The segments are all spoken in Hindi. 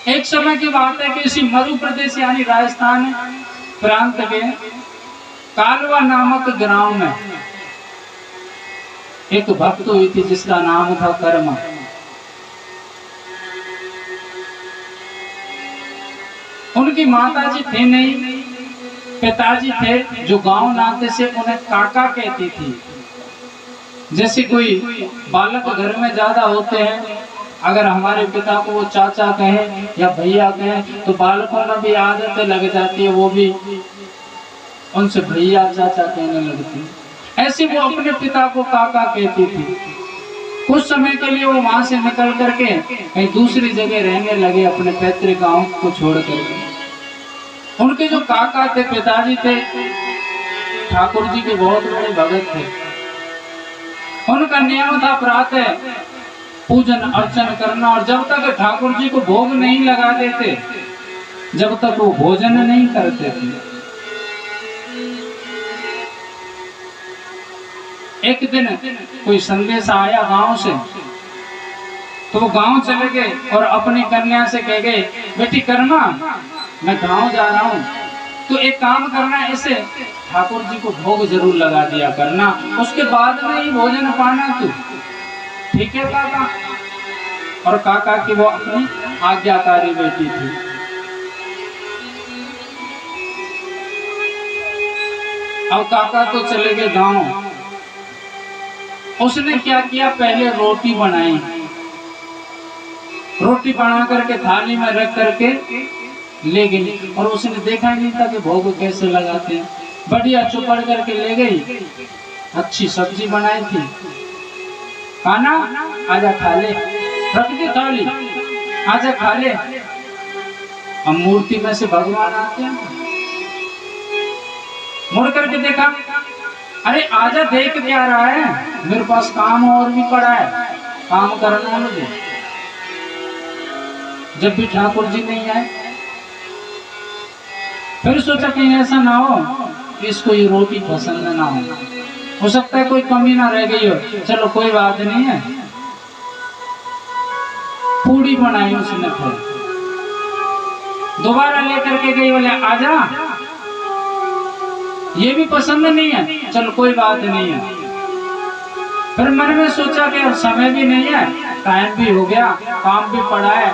एक समय की बात है कि इसी मध्य प्रदेश यानी राजस्थान प्रांत के कालवा नामक ग्राम में एक भक्त हुई थी जिसका नाम था कर्मा। उनकी माताजी थे नहीं, पिताजी थे जो गांव नाते से उन्हें काका कहती थी। जैसे कोई बालक घर में ज्यादा होते हैं, अगर हमारे पिता को वो चाचा कहें या भैया कहें तो बालकों में भी आदतें लग जाती है, वो भी उनसे भैया चाचा कहने लगती है। ऐसे वो अपने पिता को काका कहती थी। कुछ समय के लिए वो वहां से निकल करके कहीं दूसरी जगह रहने लगे, अपने पैतृक गांव को छोड़ करके। उनके जो काका थे, पिताजी थे, ठाकुर जी के बहुत बड़े भगत थे। उनका नियम था प्रातः पूजन अर्चन करना, और जब तक ठाकुर जी को भोग नहीं लगा देते जब तक वो भोजन नहीं करते थे। एक दिन कोई संदेश आया गांव से, तो वो गांव चले गए और अपनी कन्या से कह गए, बेटी कर्मा मैं गांव जा रहा हूँ, तो एक काम करना, इसे ठाकुर जी को भोग जरूर लगा दिया करना, उसके बाद में ही भोजन पाना तू, ठीक है काका। और काका की वो अपनी आज्ञाकारी बेटी थी। अब काका तो चले गए गांव। उसने क्या किया, पहले रोटी बनाई, रोटी बना करके थाली में रख करके ले गई, और उसने देखा ही नहीं था कि भोग कैसे लगाते हैं। बढ़िया चुपड़ करके ले गई, अच्छी सब्जी बनाई थी, खाना आजा खा ले, रख दी थाली, आजा खा ले। हम मूर्ति में से भगवान आते हैं, मुड़ करके देखा, अरे आजा देख क्या रहा है, मेरे पास काम और भी पड़ा है, काम करना है मुझे। जब भी ठाकुर जी नहीं आए, फिर सोचा कहीं ऐसा ना हो कि इसको ये रोटी पसंद ना हो सकता है कोई कमी ना रह गई हो, चलो कोई बात नहीं है। पूड़ी बनाई उसने, फिर दोबारा लेकर के गई, बोले आजा ये भी पसंद नहीं है, चलो कोई बात नहीं है। फिर मन में सोचा कि अब समय भी नहीं है, टाइम भी हो गया, काम भी पड़ा है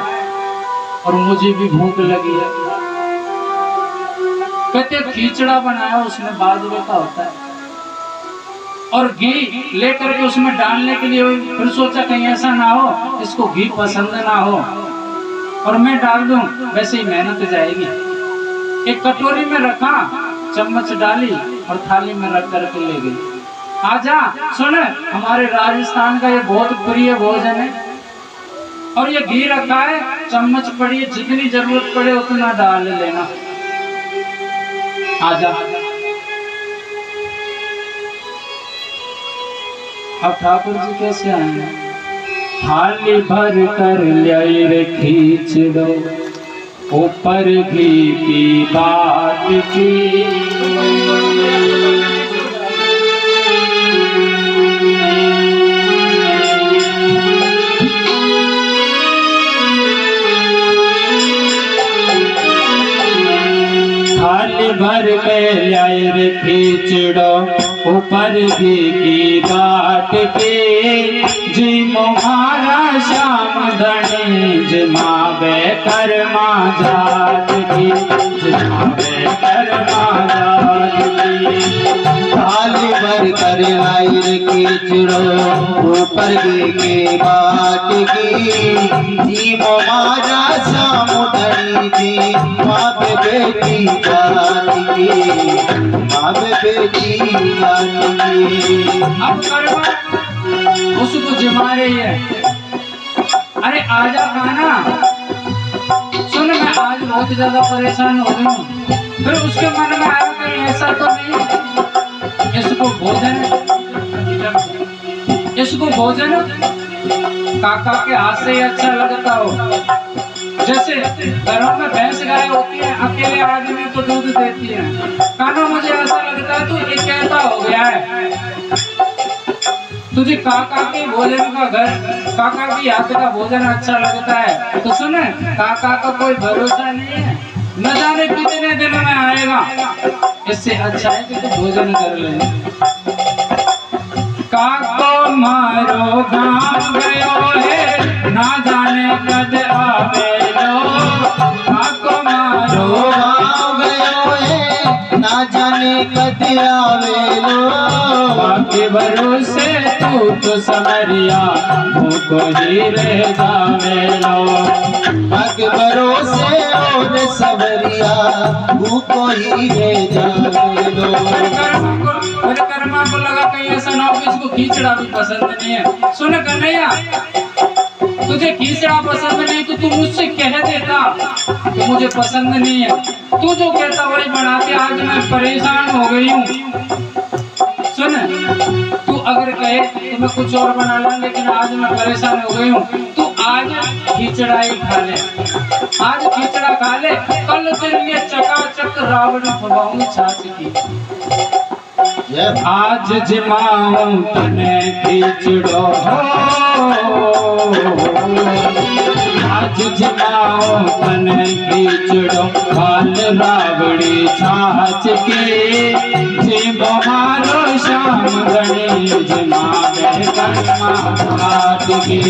और मुझे भी भूख लगी है। कहते खींचड़ा बनाया उसने, बाजरे का होता है, और घी लेकर के उसमें डालने के लिए, फिर सोचा कहीं ऐसा ना हो इसको घी पसंद ना हो और मैं डाल दूं, वैसे ही मेहनत जाएगी। एक कटोरी में रखा, चम्मच डाली और थाली में रख करके ले गई। आजा सुन, हमारे राजस्थान का ये बहुत प्रिय भोजन है, और ये घी रखा है, चम्मच पड़ी है, जितनी जरूरत पड़े उतना डाल लेना, आजा। अब ठाकुर जी कैसे आए, थाली भर कर ल्याई रे खींच दो, ऊपर घी की बात की, थाली भर के ल्याए रे खींचड़ो, ऊपर घी की बाट के, जी मोहारा श्याम धनी, जिमावे कर्मा जात की, जिमावे कर्मा जात की। थाली भर कर लाई रे खींचड़ो, ऊपर घी की बाट की, जी मोहारा श्याम धनी जी, माँ पे बेटी जात की, माँ पे बेटी जात की। अब कर्मा उसको जिमा रही है, अरे आजा खाना, सुन मैं आज बहुत ज्यादा परेशान हो गई हूँ। फिर उसके मन में आया कि ऐसा तो नहीं, इसको भोजन काका के हाथ से ही अच्छा लगता हो। जैसे घरों में भैंस गाय होती है, अकेले आदमी को दूध देती है, काना मुझे ऐसा लगता है तो ये कहता हो गया है। तुझे काका के भोजन का घर, काका की हाथ का भोजन अच्छा लगता है तो सुन, काका का कोई भरोसा नहीं है, न जाने कितने दिन में आएगा। इससे अच्छा है कि तू भोजन कर ले। काको मारो गाँव गयो है, ना जाने कद आवेलो। काको मारो गाँव गयो है, ना जाने कद आवेलो। बाकी भरोसे तू तो समरिया, भूखो ही रह जावेलो। बाकी भरोसे और सबरिया, भूखो ही रह जावेलो। परिक्रमा को लगा कहीं ऐसा ना हो कि इसको खींचड़ा भी पसंद नहीं है। सुन कन्हैया, तुझे खींचड़ा पसंद नहीं तो तू मुझसे कह देता कि मुझे पसंद नहीं है। तू जो कहता वही बनाते। आज मैं परेशान हो गई हूँ। सुन, तू अगर कहे तो मैं कुछ और बना लूं, लेकिन आज मैं परेशान हो गई हूँ। तू आज खिचड़ा ही खा ले, आज खिचड़ा खा ले, कल तेरे लिए चकाचक रावण खवाऊंगी छाछ की। आज जमाऊं तने खिचड़ो हो, आज जमाऊं तने खिचड़ो, काल रावड़ी छाछ के। जिमो मारो शाम गणी, जिमा कर्मा घाट के।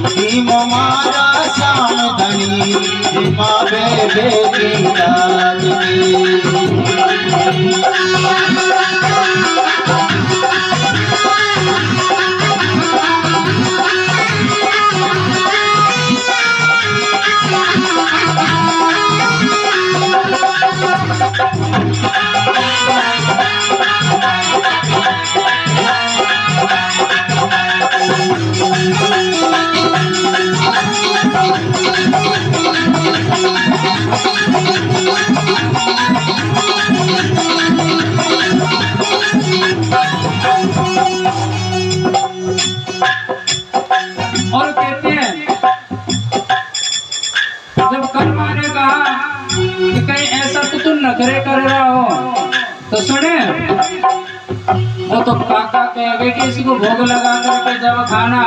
जिमो मारा शाम गणी, जिमा बेबे की रात की। और कहते हैं, जब कर्मा ने कहा कि कहीं ऐसा तो तुम नखरे कर रहा हो तो सुने, वो तो काका कहेगा कि इसको भोग लगा करके जब खाना।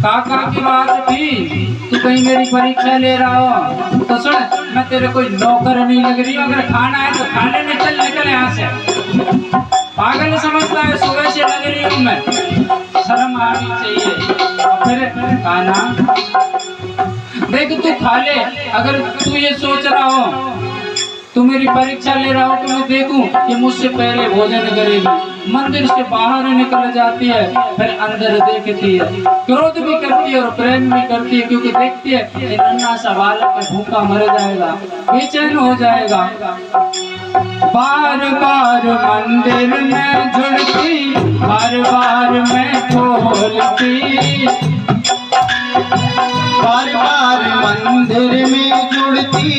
काका की बात थी, तू कहीं मेरी परीक्षा ले रहा हो तो सुन, मैं तेरे कोई नौकर नहीं लग रही हूँ। अगर खाना है तो खा लेने, चल निकल यहाँ से। पागल समझता है, सुबह से लग रही हूँ मैं, शर्म आनी चाहिए। फिर खाना देख, तू खा ले। अगर तू ये सोच रहा हो, तू मेरी परीक्षा ले रहा हो तो मैं देखूं कि मुझसे पहले भोजन करेगी। मंदिर से बाहर निकल जाती है, फिर अंदर देखती है, क्रोध भी करती है और प्रेम भी करती है, क्योंकि देखती है कि नन्हा सा बालक भूखा मर जाएगा, बेचैन हो जाएगा। बार बार मंदिर में जुड़ती, बार बार में खोलती। बार बार मंदिर में जुड़ती,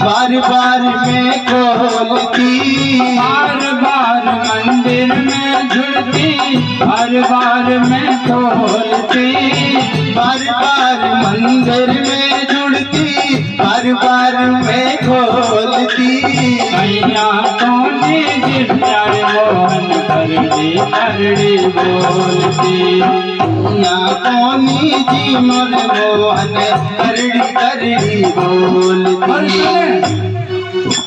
बार बार में खोलती। बार बार मंदिर में जुड़ती, बार बार में खोलती। बार बार मंदिर में जुड़ती, बार बार में खोलती। मैया कौनी जी प्यारे मोहन करड़ी बोलती। या कौनी जी मन मोहन करड़ी बोलती। और सुने,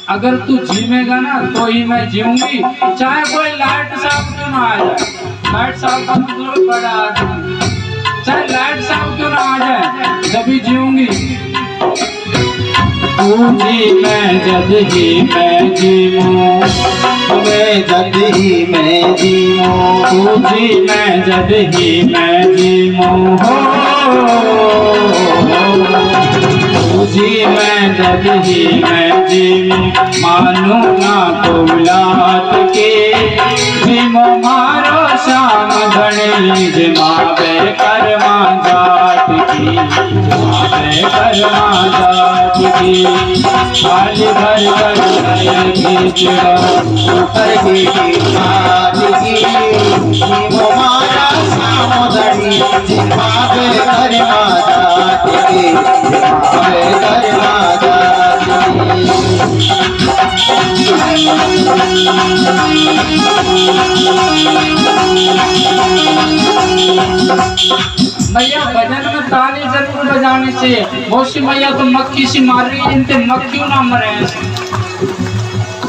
अगर तू जीवेगा ना तो ही मैं जीऊंगी, चाहे कोई लाइट साहब क्यों ना आ जाए। लाइट साहब का मतलब बड़ा आदमी, चाहे लाइट साहब क्यों ना आ जाए, जब जीऊंगी। तू जी मैं जब ही मैं जीऊं, मैं जब ही मैं जीऊं। तू जी मैं जब ही मैं जीऊं हो। तू जी मैं जब ही मैं जीऊं, मानू ना कौलात के। जिमो मारो शाम घड़ी, जिमावे कर्मा जात की। जिमावे कर्मा जात की। खाली भर कर खींचड़ा ऊपर की खाट की। जीवो मारा सामुदड़ी, जिमावे कर्मा जात की। जिमावे कर्मा जात की। मैया भजन में ताली जरूर बजानी चाहिए। बहुत सी मैया तो मक्खी सी मार रही है, इनसे मक्खियों ना मरे।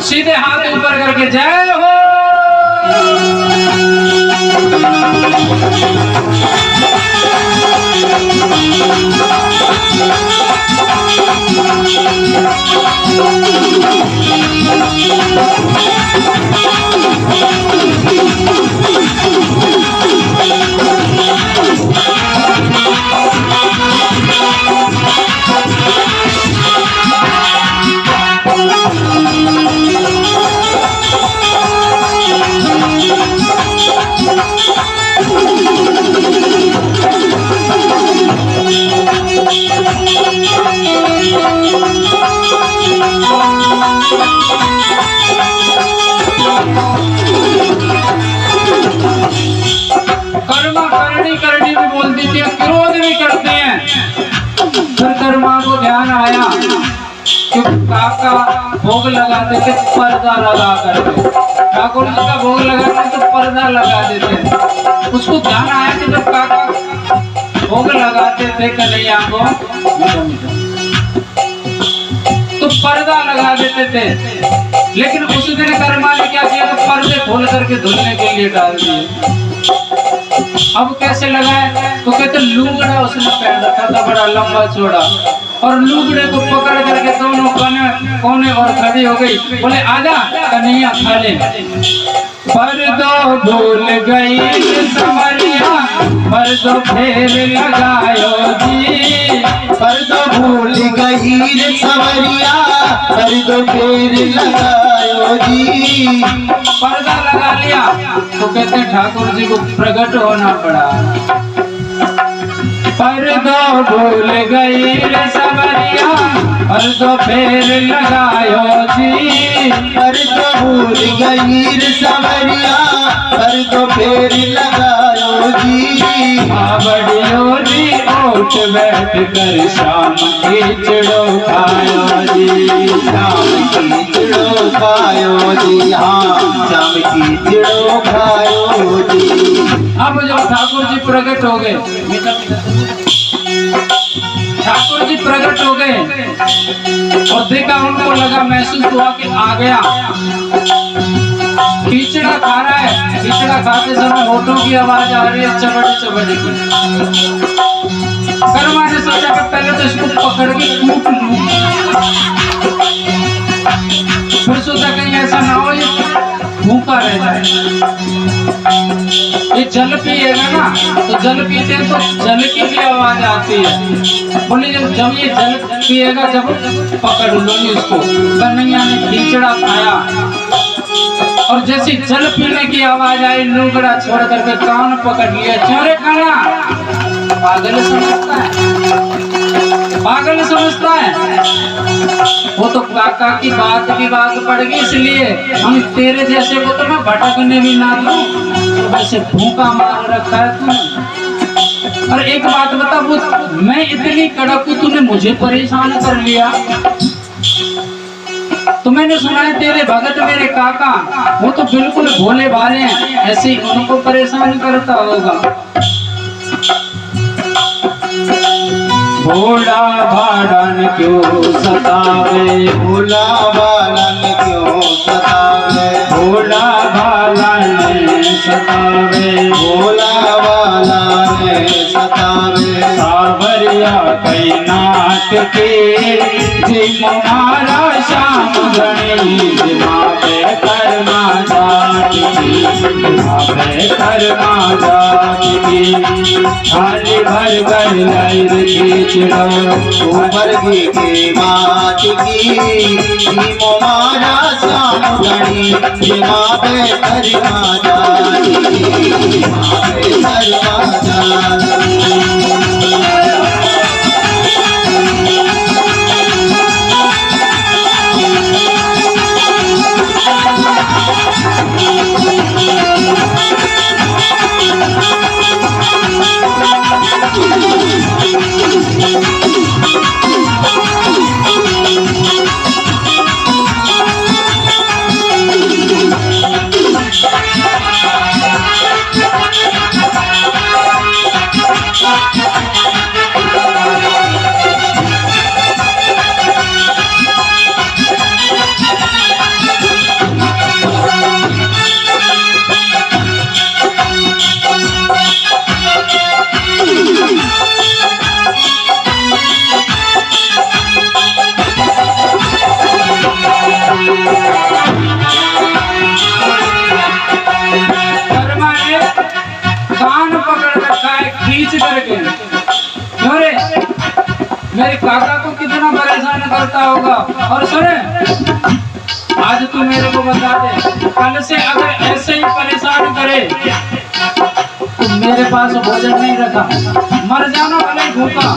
सीधे हाथ ऊपर करके जय हो। करनी भी बोल देती है, क्रोध भी करते हैं। फिर कर्मा को ध्यान आया कि काका भोग लगाते थे पर्दा लगा करके, ठाकुर जी का भोग लगाते तो पर्दा लगा देते। उसको ध्यान आया कि जब काका भोग लगाते थे कन्हैया को तो पर्दा लगा देते थे, लेकिन उस दिन कर्मा ने क्या किया तो पर्दे खोल करके धुलने के लिए डाल दिए। अब कैसे लगाए तो कहते लुगड़ा उसने पहन रखा था बड़ा लंबा चौड़ा, और लुगड़े को पकड़ करके दोनों कोने और खड़ी हो गई। बोले आजा कन्हैया खा ले। पर्दो भूल गई संवरिया पर्दो फेर लगायो जी, पर्दो भूल गई संवरिया पर्दो फेर लगायो जी। पर्दा लगा लिया तो कहते ठाकुर जी को प्रकट होना पड़ा। पर्दो भूल गई संवरिया पर्दो फेर लगायो जी, पर्दो भूल गई संवरिया पर्दो फेर लगायो जी। बावड़ियो जी उठ बैठ कर शाम खिचड़ो खायो जी, शाम खिचड़ो खायो जी, हाँ शाम खिचड़ो खायो जी। अब जब ठाकुर जी प्रकट हो गए, ठाकुर जी प्रकट हो गए और देखा, उनको लगा महसूस हुआ कि आ गया। खिचड़ा खा रहा है, खिचड़ा खाते समय होठों की आवाज आ रही है चबड़े चबड़े की। कर्मा ने सोचा कि पहले तो इसको पकड़ के कूट लूं, फिर सोचा कहीं ऐसा ना हो ये भूखा रह जाए। ये जल पिएगा ना तो जल पीते हैं तो जल की भी आवाज आती है। बोले जब ये जल पिएगा जब पकड़ लूंगी इसको। कन्हैया ने खिचड़ा खाया और जैसे जल पीने की आवाज आई लुगड़ा छोड़ करके कान पकड़ लिया। चोरे खाना पागल समझता है, पागल समझता है। वो तो काका की बात पड़ गई, इसलिए हम तेरे जैसे को तो मैं भटकने भी ना दूं, तो वैसे भूखा मार रखा है तूने। और एक बात बता, वो मैं इतनी कड़क हूं, तूने मुझे परेशान कर लिया। तो मैंने सुना है तेरे भगत मेरे काका वो तो बिल्कुल भोले भाले हैं, ऐसे ही उनको परेशान करता होगा। भोला भाड़न क्यों सतावे, भोला भालन क्यों सतावे, भोला भालन सतावे, भोला भालन सतावे। सावरिया कई नाट के जिम मारा श्याम गणेश, मावे कर्मा जाट की, मावे कर्मा जाट की। थाली भर कर लैर खिचड़ो ऊपर के माट की, जिम मारा श्याम गणेश, मावे कर्मा जाट की, मावे कर्मा जाट की। अरे मेरे काका को कितना परेशान करता होगा। और सुने, आज तू मेरे को बता दे, कल से अगर ऐसे ही परेशान करे तो मेरे पास भोजन नहीं रखा, मर जाना भले भूखा।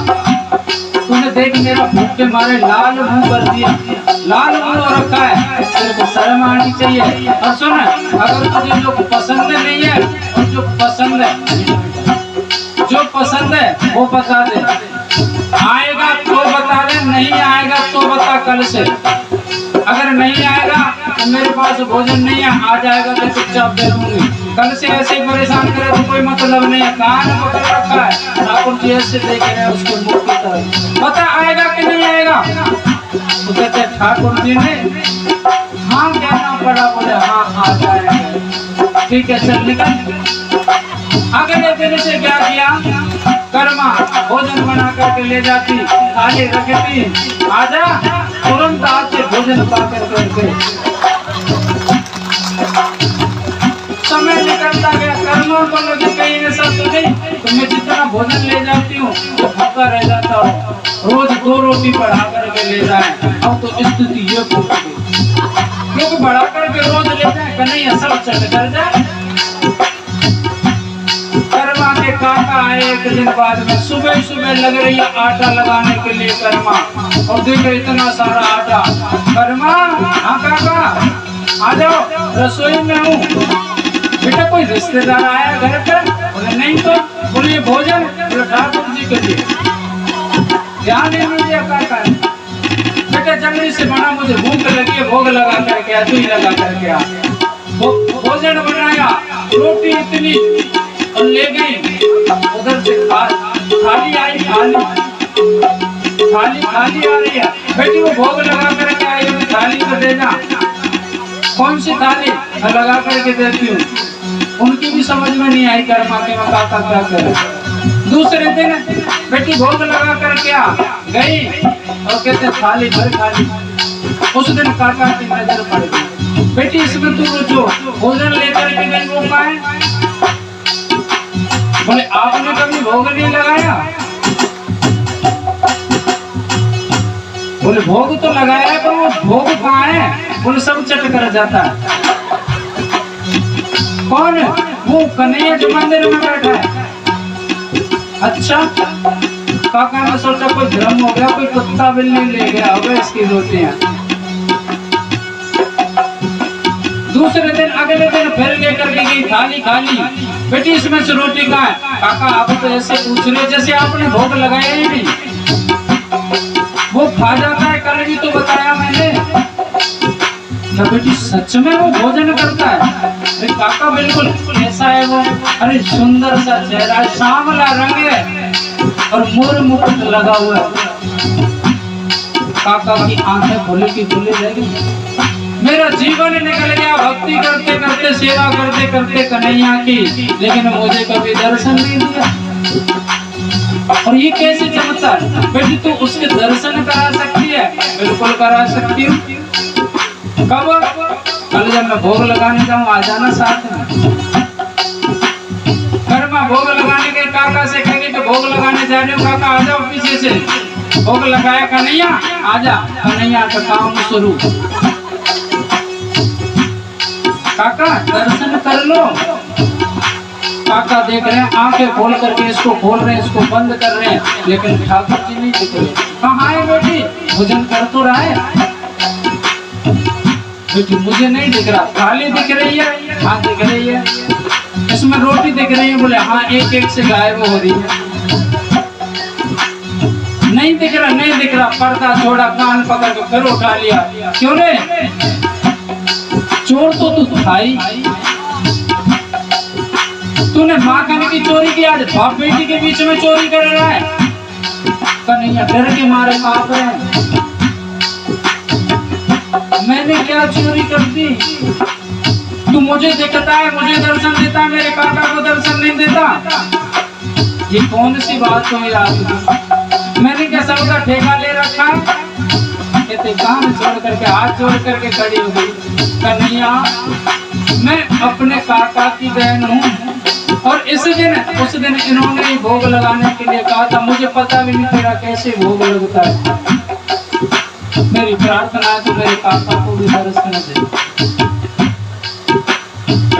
तूने देख मेरा भूख के मारे लाल मुंह कर दिया, लाल मुंह हो रखा है, तेरे को शर्म आनी चाहिए। और सुन, अगर तुझे जो पसंद नहीं है और जो पसंद है वो बता दे, आएगा तो बता दे, नहीं आएगा तो बता कल से। अगर नहीं आएगा तो मेरे पास भोजन नहीं है, आ जाएगा तो चुपचाप दे दूंगी। कल से ऐसे ही परेशान करे तो कोई मतलब नहीं है। कान पकड़ रखा है, ठाकुर जी ऐसे देख रहे हैं उसके मुख की तरफ, बता आएगा कि नहीं आएगा। तो कहते ठाकुर जी ने हाँ कहना पड़ा, बोले हाँ आ जाएगा। ठीक है चल निकल। अगले दिन से क्या किया, कर्मा भोजन बना करके ले जाती, थाली रखती, आजा तुरंत आके भोजन पाकर करके। समय निकलता गया, कर्मा को लगे कहीं ऐसा तो नहीं तो मैं जितना भोजन ले जाती हूँ तो भूखा रह जाता हूँ, रोज 2 रोटी बढ़ा करके ले जाए। अब तो स्थिति ये पहुंच गई, क्योंकि बढ़ा करके रोज ले जाए कन्हैया सब चट कर जाए। कर्मा के काका आए एक दिन बाद में, सुबह सुबह लग रही है आटा लगाने के लिए कर्मा, और देखो इतना सारा आटा। कर्मा हाँ काका आ जाओ, रसोई में हूँ। बेटा कोई रिश्तेदार आया घर पर? बोले नहीं तो। बोले ये भोजन? बोले ठाकुर जी के लिए। ध्यान नहीं दिया काका ने। बेटा जल्दी से बना, मुझे भूख लगी है, भोग लगा करके आ, तू ही लगा करके आ। भोजन बनाया, रोटी इतनी और ले गई, उधर से थाली आई, थाली आ रही है। बेटी वो भोग लगा करके आई, थाली तो देना। कौन सी थाली? लगा करके देती हूँ। उनकी भी समझ में नहीं आई कर्मा के मैं काका क्या करे। दूसरे दिन बेटी भोग लगा करके आ गई और कहते थाली भर खाली। उस दिन काका की नजर पड़ गई, बेटी इसमें तू जो भोजन लेकर के गई वो कहाँ है? बोले आपने कभी भोग नहीं लगाया? बोले भोग तो लगाया है, पर वो भोग कहाँ है? बोले सब चट कर जाता है। कौन? वो कन्हैया जो मंदिर में बैठा है। अच्छा, काका ने सोचा कोई भ्रम हो गया, कोई कुत्ता बिल्ली ले गया होगा इसकी रोटियां। दूसरे दिन अगले दिन फिर लेकर के गई, थाली खाली। बेटी इसमें से रोटी कहाँ है? काका आप तो ऐसे पूछ रहे जैसे आपने भोग लगाया ही नहीं। वो खा जाता है, कल भी तो बताया मैंने। क्या बेटी सच में वो भोजन करता है? अरे काका बिल्कुल ऐसा है वो। अरे सुंदर सा चेहरा, श्यामला रंग है और मोर मुकुट लगा हुआ है। काका की आंखें खुली की खुली रह गई। मेरा जीवन निकल गया भक्ति करते करते, सेवा करते करते कन्हैया की, लेकिन मुझे कभी दर्शन नहीं दिया। और ये कैसे चमत्कार? बेटी तू उसके दर्शन करा सकती है? बिल्कुल करा सकती हूँ। कब? कल जब मैं भोग लगाने जाऊँ आ जाना साथ में। कर्मा भोग लगाने के काका से कहेंगे कि भोग लगाने जा रहे हो, काका आ जाओ पीछे से। भोग लगाया कन्हैया, आजा। कन्हैया का काम शुरू। काका दर्शन कर लो। काका देख रहे हैं, आंखें खोल करके इसको खोल रहे हैं, इसको बंद कर रहे हैं, लेकिन ठाकुर जी नहीं दिख रहे। कहाँ है बेटी? भोजन कर तो रहा है। बेटी मुझे नहीं दिख रहा। थाली दिख रही है? हाँ दिख रही है। इसमें रोटी दिख रही है? बोले हाँ, एक एक से गायब हो रही है। नहीं दिख रहा, नहीं दिख रहा। पर्दा छोड़ा, कान पकड़ के फिर उठा लिया। क्यों रे? चोर तो तू था ही। तूने माखन की चोरी की, आज बाप बेटी के बीच में चोरी कर रहा है। कन्हैया डर के मारे कांप रहे हैं। मैंने क्या चोरी कर दी? तू मुझे देखता है, मुझे दर्शन देता है, मेरे काका को दर्शन नहीं देता। ये कौन सी बात हुई आपकी? मैंने क्या सबका ठेका ले रखा है? कहते कान छोड़ करके, हाथ जोड़ करके खड़ी हो गई। कन्हैया मैं अपने काका की बहन हूँ, और उस दिन इन्होंने ही भोग लगाने के लिए कहा था। मुझे पता भी नहीं चला कैसे भोग लगता है। मेरी प्रार्थना है तो मेरे काका को भी दर्शन दे।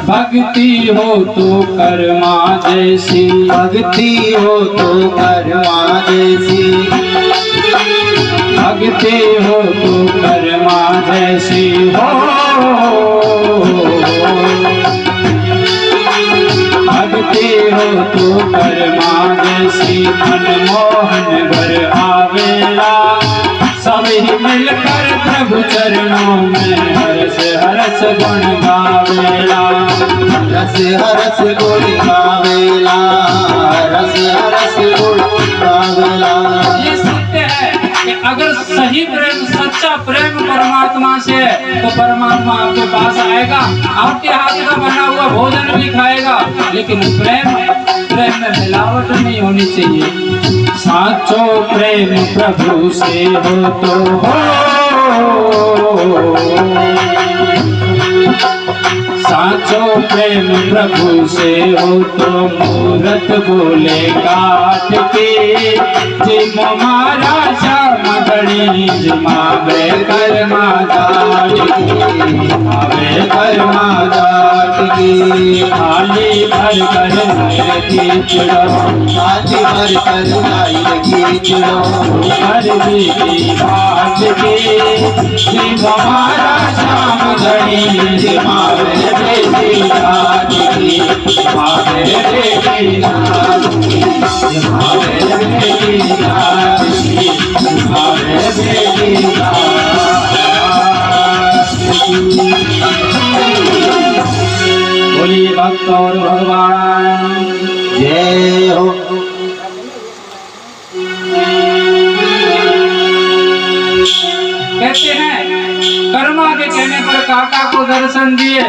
भक्ति हो तो कर्मा जैसी, भक्ति हो तो कर्मा जैसी, भक्ति हो तो कर्मा जैसी हो, भक्ति हो तो कर्मा जैसी। मनमोहन भर आवेला सभी मिलकर प्रभु चरणों में हरस हरस गुण गावेला, रस हरस गुण गावेला, रस हरस गुण गावेला। ये सत्य है कि अगर सही प्रेम, सच्चा प्रेम परमात्मा से है तो परमात्मा आपके पास आएगा, आपके हाथ का बना हुआ भोजन भी खाएगा। लेकिन प्रेम में मिलावट नहीं होनी चाहिए। साचो प्रेम प्रभु से हो तो हो, साचो प्रेम प्रभु से हो तो मूरत बोले काट के, जिम मारा श्याम घड़ी जिमावे कर्मा जाट की, आवे कर्मा जाट की। थाली भर कर नारियल खींचड़ो, थाली भर कर नारियल खींचड़ो, हर बीती बात के, जिम मारा श्याम घड़ी जिमावे बेटी जाट की, जिमावे बेटी जाट की, जिमावे बेटी जाट की, जिमावे बेटी जाट की। बोलिए भक्त और भगवान जय हो। कहते हैं कर्मा के कहने पर काका को दर्शन दिए